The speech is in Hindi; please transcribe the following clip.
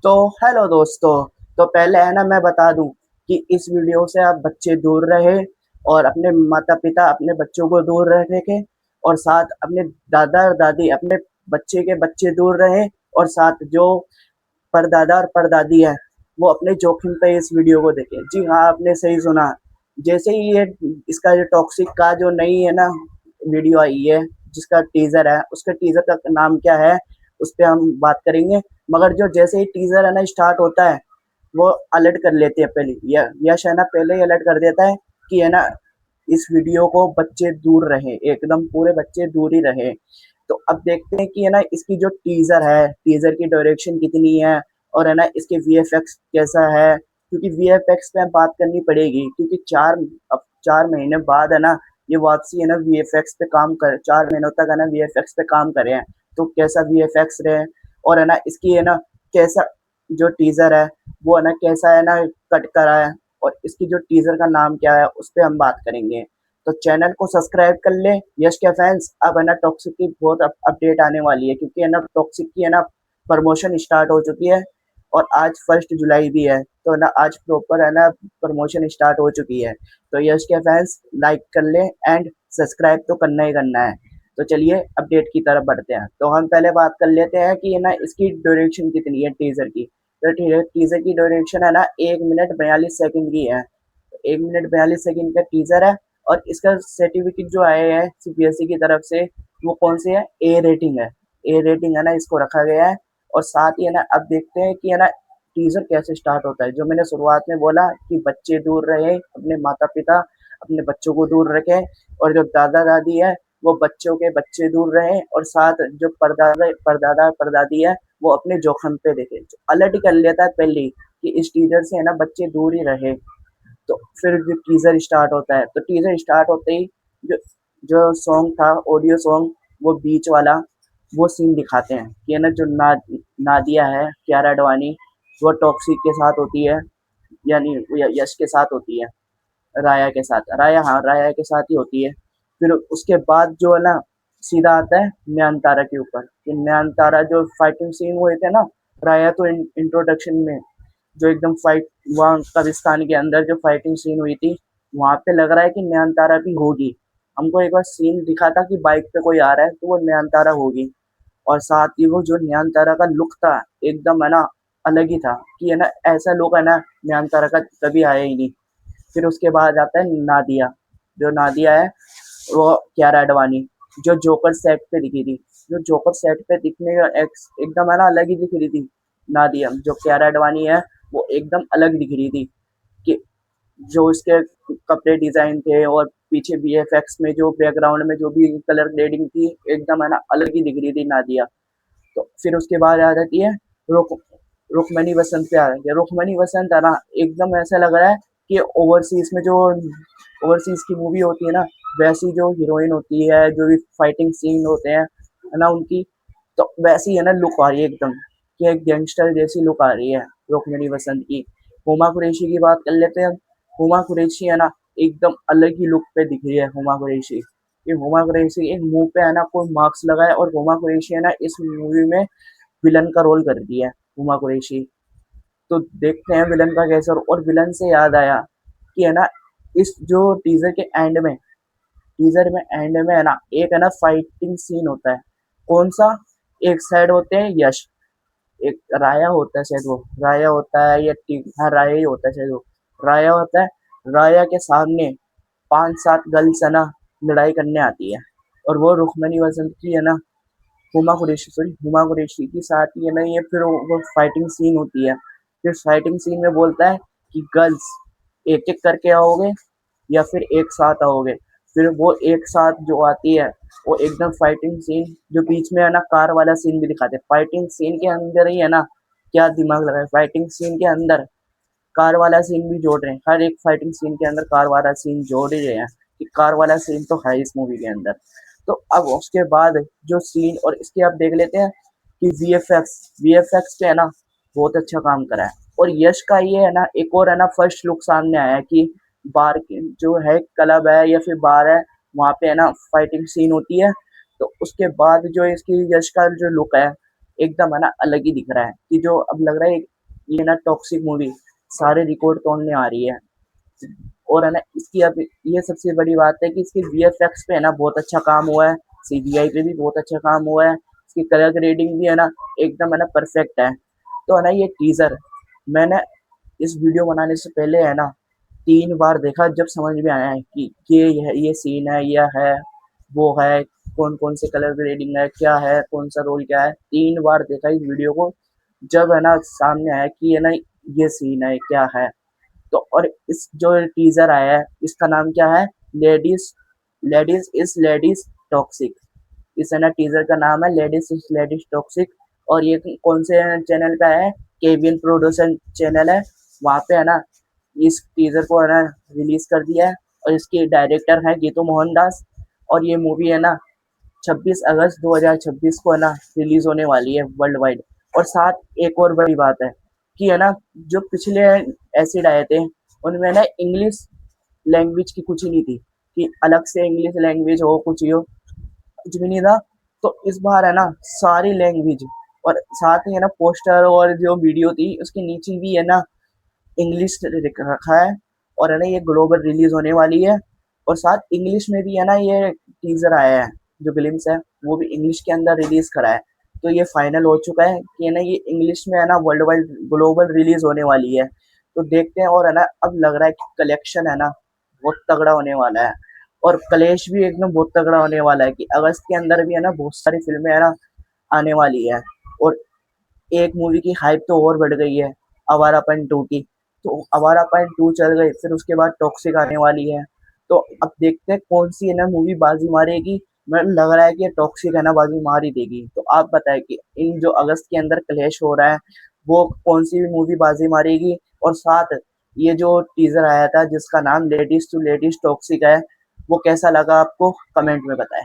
तो हेलो दोस्तों। तो पहले है ना मैं बता दूं कि इस वीडियो से आप बच्चे दूर रहे और अपने माता पिता अपने बच्चों को दूर रखे और साथ अपने दादा और दादी अपने बच्चे के बच्चे दूर रहे और साथ जो परदादा और परदादी है वो अपने जोखिम पे इस वीडियो को देखे। जी हाँ, आपने सही सुना। जैसे ही ये इसका जो टॉक्सिक का जो नई है ना वीडियो आई है, जिसका टीजर है, उसका टीजर का नाम क्या है उस पर हम बात करेंगे। मगर जो जैसे ही टीजर है ना स्टार्ट होता है, वो अलर्ट कर लेते हैं पहले, या यश है ना पहले ही अलर्ट कर देता है कि है ना इस वीडियो को बच्चे दूर रहे, एकदम पूरे बच्चे दूर ही रहे। तो अब देखते हैं कि है ना इसकी जो टीजर है, टीजर की डायरेक्शन कितनी है और है ना इसके वीएफएक्स कैसा है, क्योंकि वीएफएक्स पे बात करनी पड़ेगी क्योंकि अब 4 महीने बाद है ना ये वापसी है ना वीएफएक्स पे काम कर 4 महीनों तक है ना वीएफएक्स पे काम करे हैं। तो कैसा वीएफएक्स रहे और है ना इसकी है ना कैसा जो टीजर है वो है ना कैसा है ना कट करा है और इसकी जो टीजर का नाम क्या है उस पर हम बात करेंगे। तो चैनल को सब्सक्राइब कर ले यश के फैंस। अब है ना टॉक्सिक की बहुत अपडेट आने वाली है क्योंकि है ना टॉक्सिक की है ना प्रमोशन स्टार्ट हो चुकी है और आज 1 जुलाई भी है, तो ना आज प्रॉपर है ना प्रमोशन स्टार्ट हो चुकी है। तो यश के फैंस लाइक कर ले एंड सब्सक्राइब तो करना ही करना है। तो चलिए अपडेट की तरफ बढ़ते हैं। तो हम पहले बात कर लेते हैं कि है ना इसकी ड्यूरेशन कितनी है टीजर की। तो टीजर की ड्यूरेशन है ना 1 मिनट 42 सेकंड की है। 1 मिनट 42 सेकंड का टीजर है और इसका सर्टिफिकेट जो आया है सीबीएसई की तरफ से वो कौन से है, ए रेटिंग है। ए रेटिंग है ना इसको रखा गया है। और साथ ही है ना अब देखते हैं कि है ना टीजर कैसे स्टार्ट होता है। जो मैंने शुरुआत में बोला कि बच्चे दूर रहे, अपने माता पिता अपने बच्चों को दूर रखें और जो दादा दादी है वो बच्चों के बच्चे दूर रहे और साथ जो परदादा परदादी है वो अपने जोखिम पे देखे, अलर्ट कर लेता है पहले ही कि इस टीजर से है ना बच्चे दूर ही रहे। तो फिर जो टीजर स्टार्ट होता है, तो टीजर स्टार्ट होते ही जो जो सॉन्ग था ऑडियो सॉन्ग, वो बीच वाला वो सीन दिखाते हैं कि है ना जो नादिया है कियारा अडवाणी, वो टॉक्सिक के साथ होती है, यानी यश के साथ होती है, राया के साथ, राया, हाँ राया के साथ ही होती है। फिर उसके बाद जो है ना सीधा आता है नयनतारा के ऊपर कि नयनतारा जो फाइटिंग सीन हुए थे ना, राया तो इंट्रोडक्शन में जो एकदम फाइट वहाँ कब्रिस्तान के अंदर जो फाइटिंग सीन हुई थी, वहां पे लग रहा है कि नयनतारा भी होगी। हमको एक बार सीन दिखा था कि बाइक पे कोई आ रहा है तो वो नयनतारा होगी। और साथ ही वो जो नयनतारा का लुक था एकदम है ना अलग ही था कि है ना ऐसा लुक है ना नयनतारा का कभी आया ही नहीं। फिर उसके बाद आता है नादिया। जो नादिया है वो कियारा आडवाणी, जो जोकर सेट पे दिखी थी, जो जोकर सेट पे दिखने का एकदम है ना अलग ही दिख रही थी। नादिया जो कियारा आडवाणी है वो एकदम अलग दिख रही थी कि जो इसके कपड़े डिजाइन थे और पीछे वीएफएक्स में जो बैकग्राउंड में जो भी कलर ग्रेडिंग थी एकदम है ना अलग ही दिख रही थी नादिया। तो फिर उसके बाद आ जाती है रुक रुकमणी वसंत पे आ जाती है। रुकमणी वसंत है ना एकदम ऐसा लग रहा है कि ओवरसीज में जो ओवरसीज की मूवी होती है ना वैसी जो हीरोइन होती है, जो भी फाइटिंग सीन होते हैं है ना उनकी, तो वैसी है ना लुक आ रही है एकदम कि एक गैंगस्टर जैसी लुक आ रही है रुकमणी वसंत की। हुमा कुरैशी की बात कर लेते हैं। हुमा कुरैशी है ना एकदम अलग ही लुक पे दिख रही है हुमा कुरैशी। ये हुमा कुरैशी एक मुंह पे है ना कोई मार्क्स लगा है और हुमा कुरैशी है ना इस मूवी में विलन का रोल कर दिया है हुमा कुरैशी। तो देखते हैं विलन का कैसा। और विलन से याद आया कि है ना इस जो टीजर में एंड में है ना एक है ना फाइटिंग सीन होता है। कौन सा? एक साइड होते हैं यश, एक राया होता है शायद, वो राया होता है या हाँ राया ही होता है शायद, वो राया होता है। राया के सामने 5-7 गर्ल्स है ना लड़ाई करने आती है और वो रुक्मणी वसंत की है ना हुमा कुरैशी की साथ ही है ना ये फिर वो फाइटिंग सीन होती है। फिर फाइटिंग सीन में बोलता है कि गर्ल्स एक एक करके आओगे या फिर एक साथ आओगे। फिर वो एक साथ जो आती है वो एकदम फाइटिंग सीन, जो बीच में है ना कार वाला सीन भी दिखाते हैं फाइटिंग सीन के अंदर ही है ना, क्या दिमाग लगा है फाइटिंग सीन के अंदर कार वाला सीन भी जोड़ रहे हैं। हर एक फाइटिंग सीन के अंदर कार वाला सीन जोड़ ही रहे हैं कि कार वाला सीन तो है इस मूवी के अंदर। तो अब उसके बाद जो सीन और इसके आप देख लेते हैं कि वीएफएक्स पे है ना बहुत अच्छा काम करा है। और यश का ये है ना एक और है ना फर्स्ट लुक सामने आया है कि बार के जो है क्लब है या फिर बार है, वहां पे है ना फाइटिंग सीन होती है। तो उसके बाद जो इसकी यश का जो लुक है एकदम है ना अलग ही दिख रहा है कि जो अब लग रहा है ये ना टॉक्सिक मूवी सारे रिकॉर्ड तोड़ने आ रही है। और है ना इसकी अब ये सबसे बड़ी बात है कि इसके वीएफएक्स पे है ना बहुत अच्छा काम हुआ है, सीजीआई पे भी बहुत अच्छा काम हुआ है, इसकी कलर ग्रेडिंग भी है ना एकदम है ना परफेक्ट है। तो है ना ये टीजर मैंने इस वीडियो बनाने से पहले है ना 3 बार देखा, जब समझ में आया है कि ये सीन है, यह है, वो है, कौन-कौन से कलर ग्रेडिंग है, क्या है, कौन सा रोल क्या है, 3 बार देखा इस वीडियो को। जब है ना सामने आया कि है ना ये सीन है, क्या है। तो और इस जो टीजर आया है इसका नाम क्या है, लेडीज लेडीज टॉक्सिक। इस है ना टीजर का नाम है लेडीज टॉक्सिक। और ये कौन से चैनल पे है, केविन प्रोडक्शन चैनल है, वहाँ पे है ना इस टीजर को है ना रिलीज कर दिया है। और इसके डायरेक्टर हैं गीतू मोहनदास। और ये मूवी है ना 26 अगस्त 2026 को है ना रिलीज होने वाली है वर्ल्ड वाइड। और साथ एक और बड़ी बात है कि है ना जो पिछले एसिड आए थे उनमें ना इंग्लिश लैंग्वेज की कुछ ही नहीं थी, कि अलग से इंग्लिश लैंग्वेज हो कुछ ही हो, कुछ भी नहीं था। तो इस बार है ना सारी लैंग्वेज, और साथ ही है ना पोस्टर और जो वीडियो थी उसके नीचे भी है ना इंग्लिश रखा है। और है ना ये ग्लोबल रिलीज होने वाली है। और साथ इंग्लिश में भी है ना ये टीजर आया है, जो ग्लिम्स है वो भी इंग्लिश के अंदर रिलीज करा है। तो ये फाइनल हो चुका है कि है ना ये इंग्लिश में है ना वर्ल्ड वाइड ग्लोबल रिलीज होने वाली है। तो देखते हैं। और है ना अब लग रहा है कि कलेक्शन है ना बहुत तगड़ा होने वाला है। और कलेश भी एकदम बहुत तगड़ा होने वाला है कि अगस्त के अंदर भी है ना बहुत सारी फिल्में है ना आने वाली है। और एक मूवी की हाइप तो और बढ़ गई है, आवारापन 2 की। तो आवारापन 2 चल गई, फिर उसके बाद टॉक्सिक आने वाली है। तो अब देखते हैं कौन सी है ना मूवी बाजी मारेगी। मैं लग रहा है कि टॉक्सिक है ना बाजी मार ही देगी। तो आप बताएं कि इन जो अगस्त के अंदर क्लैश हो रहा है वो कौन सी भी मूवी बाजी मारेगी। और साथ ये जो टीजर आया था जिसका नाम लेडीज टू लेडीज टॉक्सिक है, वो कैसा लगा आपको कमेंट में बताएं।